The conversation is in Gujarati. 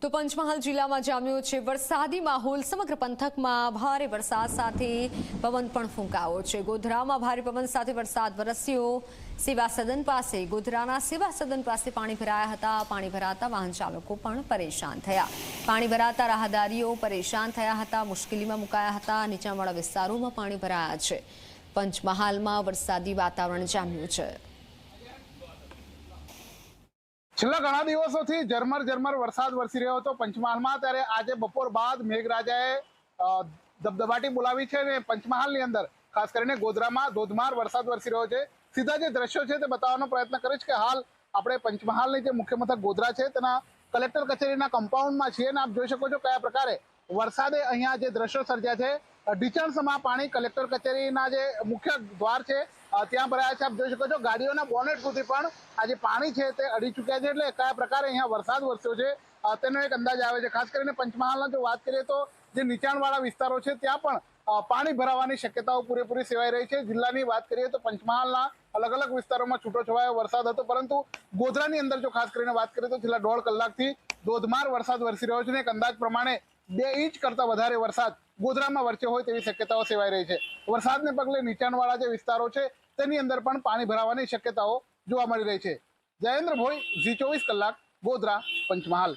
તો પંચમહાલ જિલ્લામાં જામ્યો છે વરસાદી માહોલ। સમગ્ર પંથકમાં ભારે વરસાદ સાથે પવન પણ ફૂંકાયો છે। ગોધરામાં ભારે પવન સાથે વરસાદ વરસ્યો। સેવા સદન પાસે ગોધરાના સેવા સદન પાસે પાણી ભરાયા હતા। પાણી ભરાતા વાહન ચાલકો પણ પરેશાન થયા। પાણી ભરાતા રાહદારીઓ પરેશાન થયા હતા, મુશ્કેલીમાં મુકાયા હતા। નીચાણવાળા વિસ્તારોમાં પાણી ભરાયા છે। પંચમહાલમાં વરસાદી વાતાવરણ જામ્યું છે। છેલ્લા ઘણા દિવસોથી ઝરમર વરસાદ વરસી રહ્યો હતો પંચમહાલમાં। ત્યારે આજે બપોર બાદ મેઘરાજાએ ધબધબાટી બોલાવી છે અને પંચમહાલની અંદર ખાસ કરીને ગોધરામાં ધોધમાર વરસાદ વરસી રહ્યો છે। સીધા જે દ્રશ્યો છે તે બતાવવાનો પ્રયત્ન કરીશ કે હાલ આપણે પંચમહાલની જે મુખ્ય મથક ગોધરા છે તેના કલેક્ટર કચેરીના કમ્પાઉન્ડમાં છીએ અને આપ જોઈ શકો છો કયા પ્રકારે વરસાદે અહીંયા જે દ્રશ્યો સર્જ્યા છે। ઢીચણસમા પાણી કલેક્ટર કચેરીના જે મુખ્ય દ્વાર છે ત્યાં ભરાયા છે। આપ જોઈ શકો છો ગાડીઓના બોનેટ સુધી પણ આ જે પાણી છે તે અડી ચૂક્યા છે। એટલે કયા પ્રકારે અહીંયા વરસાદ વરસ્યો છે તેનો એક અંદાજ આવે છે। ખાસ કરીને પંચમહાલના જો વાત કરીએ તો જે નીચાણવાળા વિસ્તારો છે ત્યાં પણ પાણી ભરાવાની શક્યતાઓ પૂરેપૂરી સેવાઈ રહી છે। જિલ્લાની વાત કરીએ તો પંચમહાલના અલગ અલગ વિસ્તારોમાં છૂટોછવાયો વરસાદ હતો, પરંતુ ગોધરાની અંદર જો ખાસ કરીને વાત કરીએ તો છેલ્લા 1.5 કલાકથી ધોધમાર વરસાદ વરસી રહ્યો છે। એક અંદાજ પ્રમાણે 2 ઇંચ કરતા વધારે વરસાદ ગોધરામાં વરસ્યો હોય તેવી શક્યતાઓ સેવાઈ રહી છે। વરસાદને પગલે નીચાણવાળા જે વિસ્તારો છે તેની અંદર પણ પાણી ભરાવાની શક્યતાઓ જોવા મળી રહી છે। જયેન્દ્ર ભોઈ, ઝી 24 કલાક, ગોધરા, પંચમહાલ।